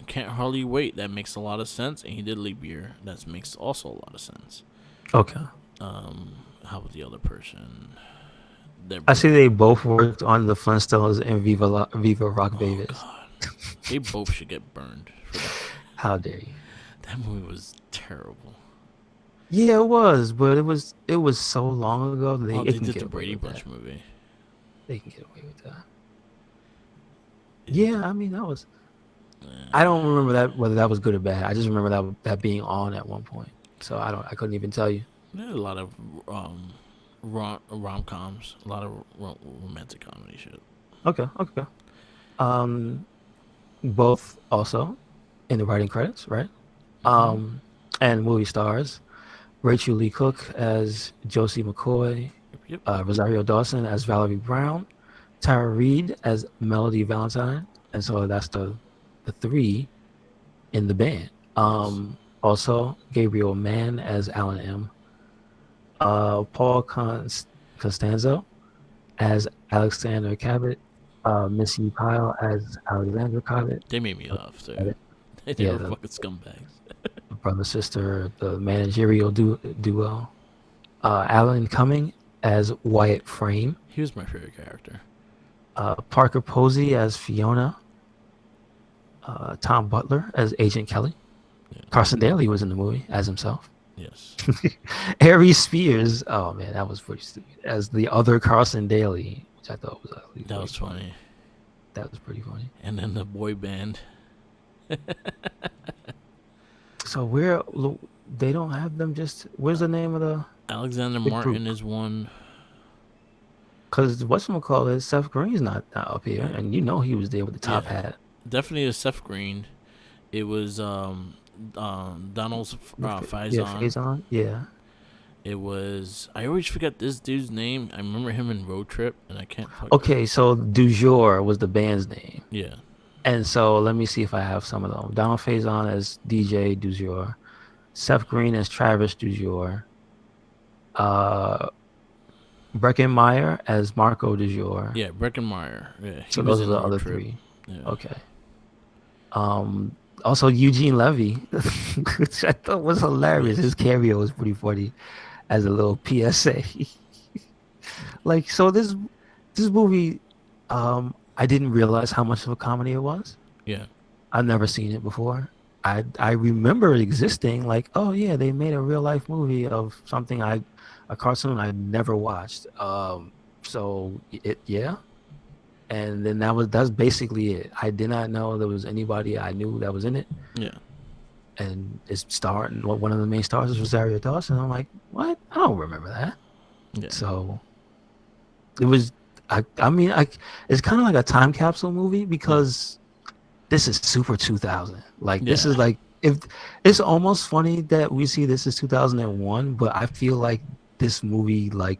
Can't Hardly Wait. That makes a lot of sense. And he did Leap Year. That makes also a lot of sense. Okay. How about the other person? I see they both worked on the Flintstones and Viva Rock Vegas. God. They both should get burned for that. How dare you? That movie was terrible. Yeah, it was, but it was so long ago. They They can did get the away Brady with Bunch that. movie. They can get away with that. Yeah, I mean that was. I Yeah. don't remember that whether that was good or bad. I just remember that being on at one point. So I couldn't even tell you. There's a lot of rom coms, a lot of romantic comedy shit. Okay, okay. Um, both also in the writing credits, right? Hmm. Um, and movie stars Rachel Lee Cook as Josie McCoy, Yep, yep. Rosario Dawson as Valerie Brown, Tara Reid as Melody Valentine, and so that's the three in the band. Yes. Also Gabriel Mann as Alan M. Paul Costanzo as Alexander Cabot, Missy Pyle as Alexandra Cabot. They made me laugh too. Cabot. They Yeah, were the fucking scumbags. brother sister, the managerial duo. Alan Cumming as Wyatt Frame. He was my favorite character. Parker Posey as Fiona. Tom Butler as Agent Kelly. Yeah. Carson Daly was in the movie as himself. Yes. Harry Spears, oh man, that was pretty stupid. As the other Carson Daly, which I thought was actually That was funny. That was pretty funny. And then the boy band. So where they don't have them just where's the name of the Alexander big Martin group? is one. Because whatchamacallit, Seth Green's not up here, Yeah. and you know he was there with the top Yeah. hat. Definitely a Seth Green. It was Donald's Yeah, Faison. Faison. Yeah. It was. I always forget this dude's name. I remember him in Road Trip, and I can't. Okay, so Du Jour was the band's name. Yeah. And so let me see if I have some of them. Donald Faison as DJ Du Jour. Seth Green as Travis Du Jour. Breckenmeyer as Marco Du Jour. Yeah, Breckenmeyer. Yeah, he So was those are in the Road other Trip. three. Yeah. Okay. Also Eugene Levy, which I thought was hilarious. Yes. His cameo was pretty funny as a little PSA. Like, so this movie, I didn't realize how much of a comedy it was. Yeah. I've never seen it before. I remember it existing, like, oh yeah, they made a real life movie of something a cartoon I never watched. So it yeah. And then that's basically it. I did not know there was anybody I knew that was in it. Yeah. And it's starring one of the main stars is Rosario Dawson. I'm like, what? I don't remember that. Yeah. So it was I mean it's kind of like a time capsule movie because this is super 2000. Like this is like if it's almost funny that we see this is 2001, but I feel like this movie like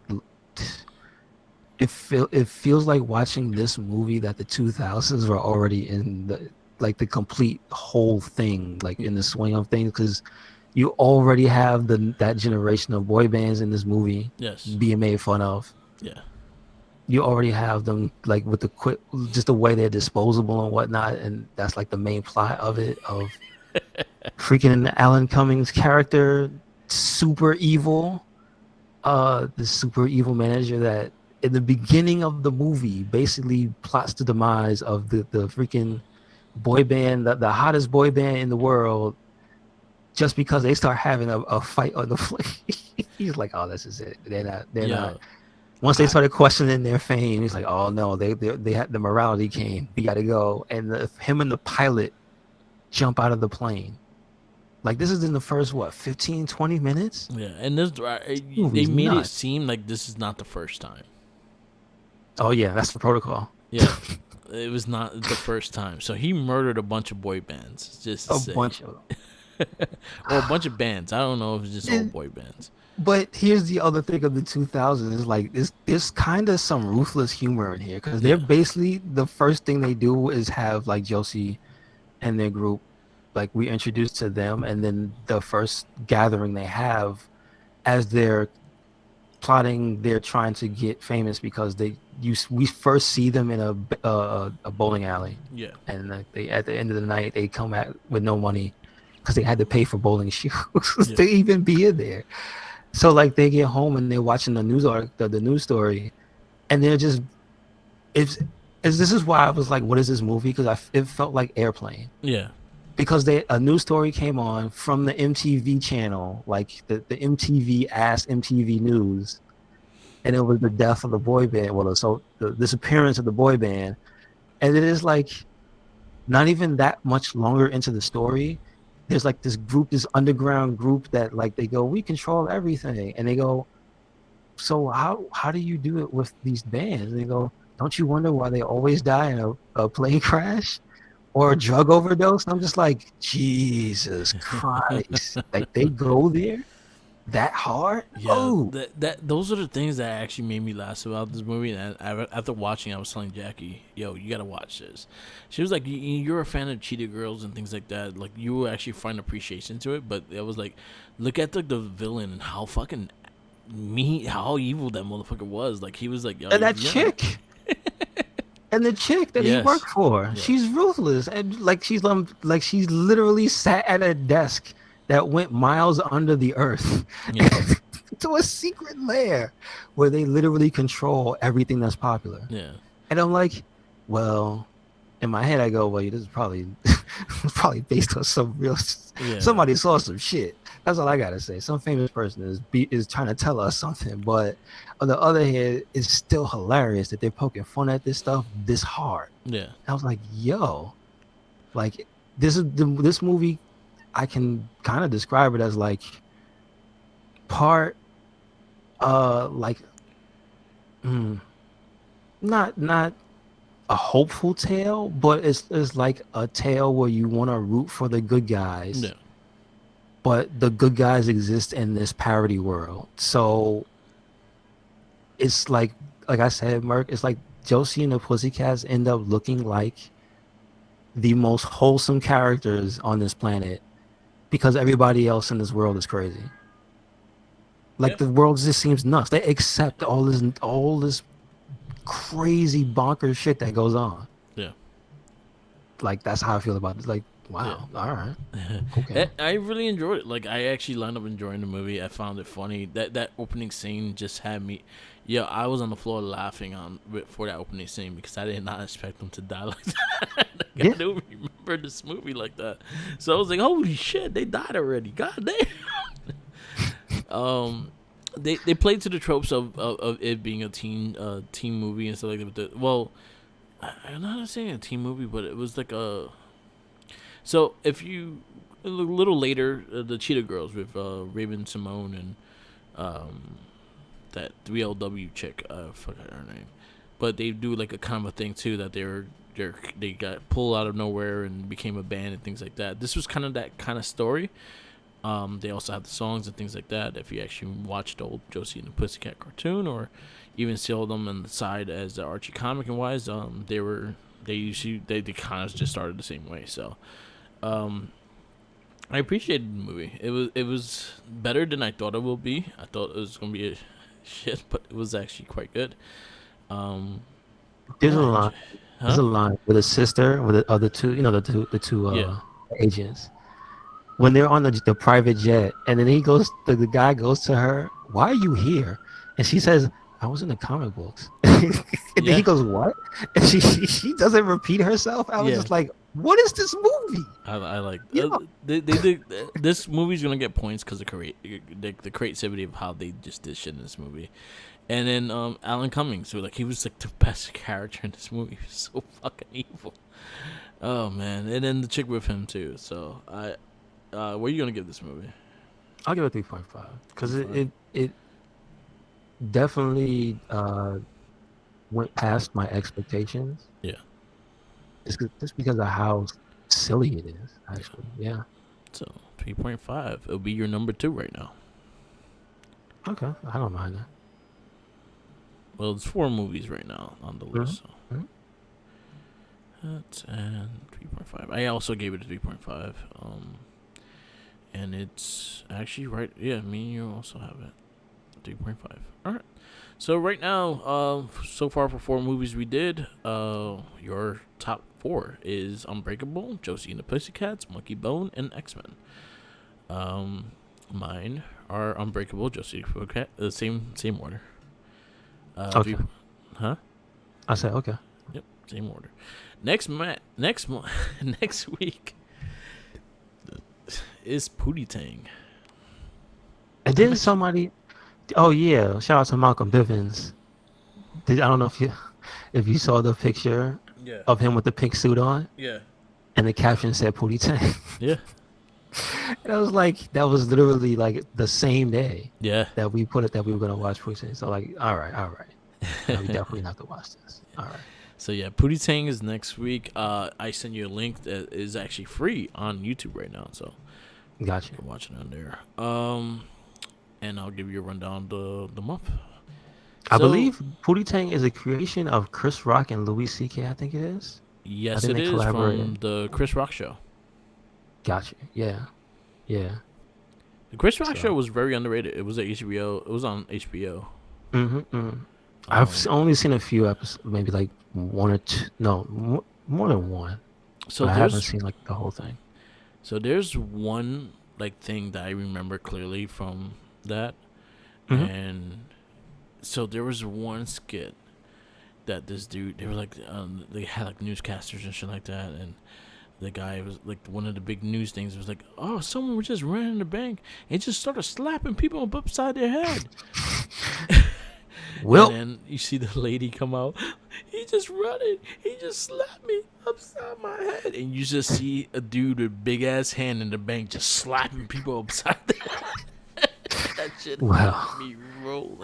it feels like watching this movie that the 2000s were already in the complete whole thing, like in the swing of things, because you already have that generation of boy bands in this movie being made fun of. Yeah. You already have them like with just the way they're disposable and whatnot, and that's like the main plot of it. Of freaking Alan Cummings' character, super evil, the super evil manager that in the beginning of the movie basically plots the demise of the freaking boy band, the hottest boy band in the world, just because they start having a fight on the floor. He's like, oh, this is it. They're not. Once they started questioning their fame, he's like, oh no, they had the morality came. We got to go. And him and the pilot jump out of the plane. Like this is in the first 15, 20 minutes. Yeah, and they made it seem like this is not the first time. Oh yeah, that's the protocol. Yeah, it was not the first time. So he murdered a bunch of boy bands. Just a bunch of them. Or a bunch of bands. I don't know if it's just all boy bands. But here's the other thing of the 2000s is like there's kind of some ruthless humor in here because they're basically the first thing they do is have like Josie and their group, like we introduced to them, and then the first gathering they have as they're plotting, they're trying to get famous because we first see them in a bowling alley. Yeah. And they at the end of the night they come out with no money because they had to pay for bowling shoes to even be in there. So like they get home and they're watching the news article, the news story, and they're just this is why I was like, what is this movie? Because it felt like Airplane. Yeah. Because a news story came on from the MTV channel, like the MTV asked MTV News, and it was the death of the boy band. Well, so the disappearance of the boy band, and it is like not even that much longer into the story, there's like this group, this underground group that like they go, we control everything, and they go, so how do you do it with these bands? And they go, don't you wonder why they always die in a plane crash or a drug overdose? And I'm just like, Jesus Christ, like they go there that hard? Yeah, Oh, that those are the things that actually made me laugh about this movie. And after watching, I was telling Jackie, "Yo, you gotta watch this." She was like, "You're a fan of Cheetah Girls and things like that. Like, you will actually find appreciation to it." But it was like, look at the villain and how fucking how evil that motherfucker was. Like, he was like, "Yo, and that yeah." chick. And the chick that he Yes. worked for, Yeah. she's ruthless, and like she's literally sat at a desk that went miles under the earth Yeah. to a secret lair where they literally control everything that's popular. Yeah. And I'm like, well, in my head I go, well, this is probably probably based on some real. Yeah. Somebody saw some shit. That's all I gotta say. Some famous person is trying to tell us something, but on the other hand, it's still hilarious that they're poking fun at this stuff this hard. Yeah. I was like, yo, like this movie, I can kind of describe it as like part, like, not a hopeful tale, but it's like a tale where you want to root for the good guys. Yeah. But the good guys exist in this parody world. So it's like I said, Merc, it's like Josie and the Pussycats end up looking like the most wholesome characters on this planet because everybody else in this world is crazy. Like, the world just seems nuts. They accept all this crazy bonkers shit that goes on. Yeah. Like, that's how I feel about it. It's like, wow, all right. Okay. I really enjoyed it. Like, I actually lined up enjoying the movie. I found it funny. That opening scene just had me. Yeah, I was on the floor laughing for that opening scene because I did not expect them to die like that. Like, Yeah. I don't remember this movie like that. So I was like, holy shit, they died already. God damn. They played to the tropes of it being a teen movie and stuff like that. But I'm not saying a teen movie, but it was like a. So if you a little later, the Cheetah Girls with Raven Simone and that 3LW chick, forgot her name, but they do like a kind of a thing too that they got pulled out of nowhere and became a band and things like that. This was kind of that kind of story. They also have the songs and things like that. If you actually watch the old Josie and the Pussycat cartoon, or even saw them on the side as the Archie comic and wise, they kind of just started the same way. So, I appreciated the movie. It was better than I thought it would be. I thought it was gonna be a shit, but it was actually quite good. There's a yeah, line. Huh? There's a line with a sister with the other two, the two Yeah. agents. When they're on the private jet, and then the guy goes to her, "Why are you here?" And she says, "I was in the comic books." And then Yeah. he goes, "What?" And she doesn't repeat herself. I was Yeah. just like, "What is this movie?" I like Yeah. they did this movie's gonna get points because the creativity of how they just did shit in this movie, and then Alan Cummings, so like he was like the best character in this movie. He was so fucking evil. Oh man, and then the chick with him too. So what are you gonna give this movie? I'll give it 3.5 because it definitely went past my expectations. Yeah. It's just because of how silly it is. Actually, yeah. So 3.5. It'll be your number 2 right now. Okay, I don't mind that. Well, it's 4 movies right now on the list. So. Mhm. That's and 3.5. I also gave it a 3.5. And it's actually right. Yeah, me and you also have it. 3.5. All right. So right now, so far for 4 movies we did, your top 4 is Unbreakable, Josie and the Pussycats, Monkey Bone, and X-Men. Mine are Unbreakable, Josie and the Pussycats, same order. Okay. Huh? I said okay. Yep, same order. Next week is Pootie Tang. And then somebody, oh yeah, shout out to Malcolm Bivens. I don't know if you saw the picture Yeah. of him with the pink suit on. Yeah. and the caption said Pootie Tang. Yeah. And I was like, that was literally like the same day Yeah. that we put it that we were gonna watch Pootie Tang. So like, all right, we definitely have to watch this. All right, So yeah, Pootie Tang is next week. I send you a link that is actually free on YouTube right now, so gotcha. you can watch it on there. And I'll give you a rundown the month. I So, believe Pootie Tang is a creation of Chris Rock and Louis C.K. I think it is. yes, think it they is from collaborated. the Chris Rock show. Gotcha. Yeah, yeah. The Chris Rock So. show was very underrated. It was at HBO. It was on HBO. I've only seen a few episodes, maybe like one or two. No, more than one. So But I haven't there's seen like the whole thing. so there's one like thing that I remember clearly from that, Mhm. and so there was one skit that this dude they were like they had like newscasters and shit like that, and the guy was like one of the big news things was like, oh, someone was just running the bank and just started slapping people upside their head. Well, And then you see the lady come out. He just running. He just slapped me upside my head. And you just see a dude with big ass hand in the bank just slapping people upside the head. That shit Well. had me rolling.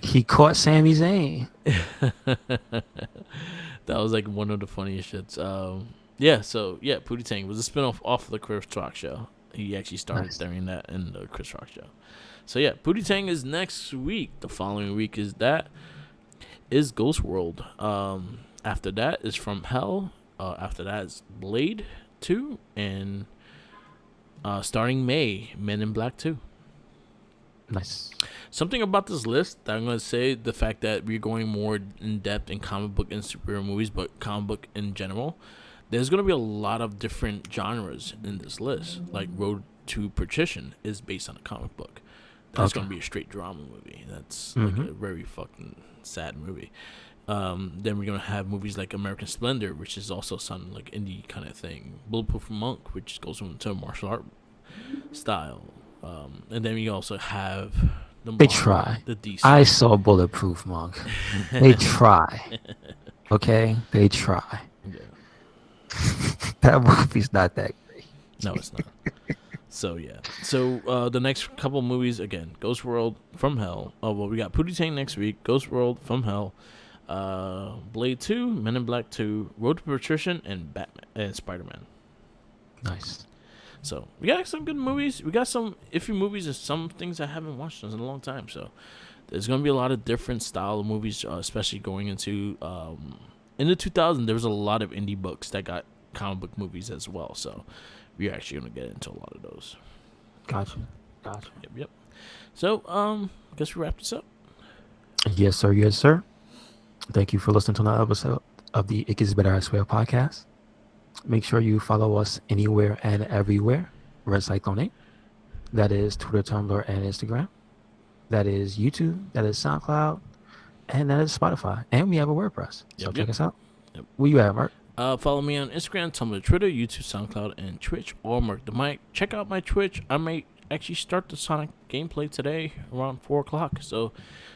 he caught Sami Zayn. That was like one of the funniest shits. Yeah, so yeah, Pootie Tang was a spinoff off of the Chris Rock show. He actually started Nice. during that in the Chris Rock show. So yeah, Pootie Tang is next week. The following week is Ghost World. After that is From Hell. After that is Blade 2, and starting May, Men in Black 2. Nice. Something about this list that I'm going to say, the fact that we're going more in depth in comic book and superhero movies, but comic book in general, there's going to be a lot of different genres in this list. Like Road to Perdition is based on a comic book. That's Okay. going to be a straight drama movie. That's like a very fucking sad movie. Then we're going to have movies like American Splendor, which is also some like indie kind of thing. Bulletproof Monk, which goes into martial art style. And then we also have the They Marvel, try. the DC. I saw Bulletproof Monk. They try. Okay, they try. Yeah. That movie's not that great. No, it's not. So yeah. So the next couple movies again: Ghost World, From Hell. Oh well, we got Pootie Tang next week. Ghost World, From Hell, Blade 2, Men in Black 2, Road to Perdition, and Batman and Spider-Man. Nice. So we got some good movies. We got some iffy movies and some things I haven't watched in a long time. So there's gonna be a lot of different style of movies, especially going into in the 2000s. There was a lot of indie books that got comic book movies as well. So we're actually gonna get into a lot of those. Gotcha. Yep. So I guess we wrap this up. Yes, sir. Yes, sir. Thank you for listening to another episode of the It Gets Better I Swear podcast. Make sure you follow us anywhere and everywhere. Red Cyclone 8. That is Twitter, Tumblr, and Instagram. That is YouTube. That is SoundCloud. And that is Spotify. And we have a WordPress. So Yep, check us out. Yep. Where you at, Mark? Follow me on Instagram, Tumblr, Twitter, YouTube, SoundCloud, and Twitch, or Mark the Mic. Check out my Twitch. I might actually start the Sonic gameplay today around 4 o'clock. So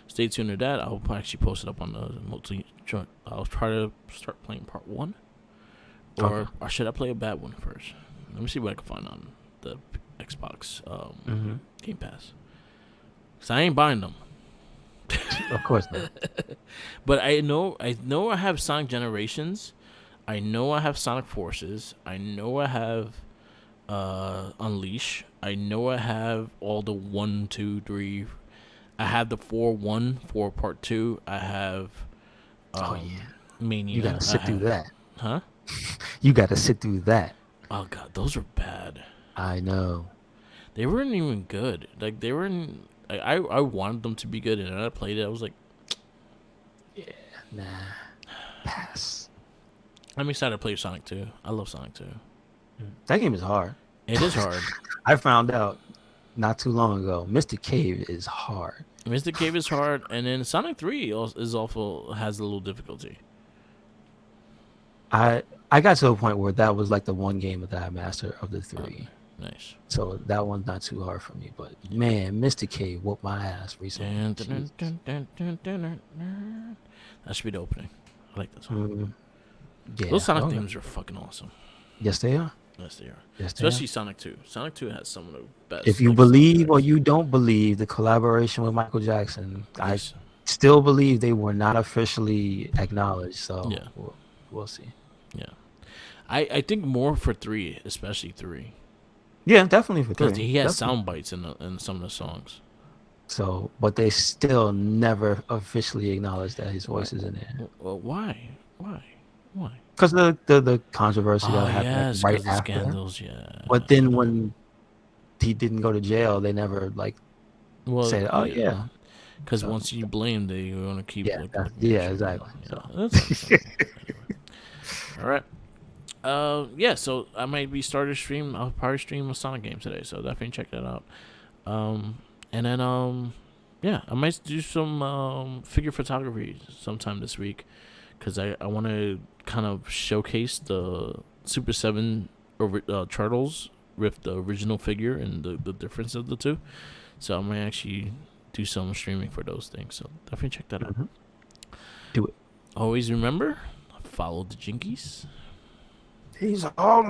stay tuned to that. I'll actually post it up on the multi. I'll try to start playing part 1. Or should I play a bad one first? Let me see what I can find on the Xbox Game Pass. Because I ain't buying them. Of course not. But I know I have Sonic Generations. I know I have Sonic Forces. I know I have Unleash. I know I have all the 1, 2, 3. I have the 4-1 for part 2. I have Mania. You gotta sit through that. Huh? You gotta sit through that. Oh god, those were bad. I know. They weren't even good. Like they weren't. I wanted them to be good, and then I played it. I was like, Nah. Pass. I'm excited to play Sonic 2. I love Sonic 2. That game is hard. It is hard. I found out not too long ago. Mr. Cave is hard. Mr. Cave is hard, and then Sonic 3 is also has a little difficulty. I got to a point where that was like the one game that I mastered of the 3. Nice. So that one's not too hard for me. But man, Mr. K whooped my ass recently. That should be the opening. I like this one. Yeah. Those Sonic Oh, themes are fucking awesome. yes, they are. Yes, they are. Yes, they are. Especially Sonic 2. Sonic 2 has some of the best. If you like, believe or soundtracks. you don't believe the collaboration with Michael Jackson, I Yes. still believe they were not officially acknowledged. So Yeah. we'll see. Yeah. I think more for 3, especially 3. Yeah, definitely for Because three. he has Definitely. sound bites in some of the songs. So, but they still never officially acknowledged that his Why? voice is in there Well, why? Why? Why? because the controversy Oh that happened like yes, right because the after. scandals. Yeah. But then when he didn't go to jail, they never like Well, said, "Oh yeah. yeah." Because So once you blame, they want to keep looking at yeah, you. exactly. Yeah, So that's understandable. Anyway. All right. Yeah. So I might be starting a stream. I'll probably stream a Sonic game today. So definitely check that out. And then yeah, I might do some figure photography sometime this week, because I want to kind of showcase the Super 7 Turtles with the original figure and the difference of the two. So I might actually do some streaming for those things. So definitely check that out. mhm. Do it. Always remember, follow the Jinkies. He's all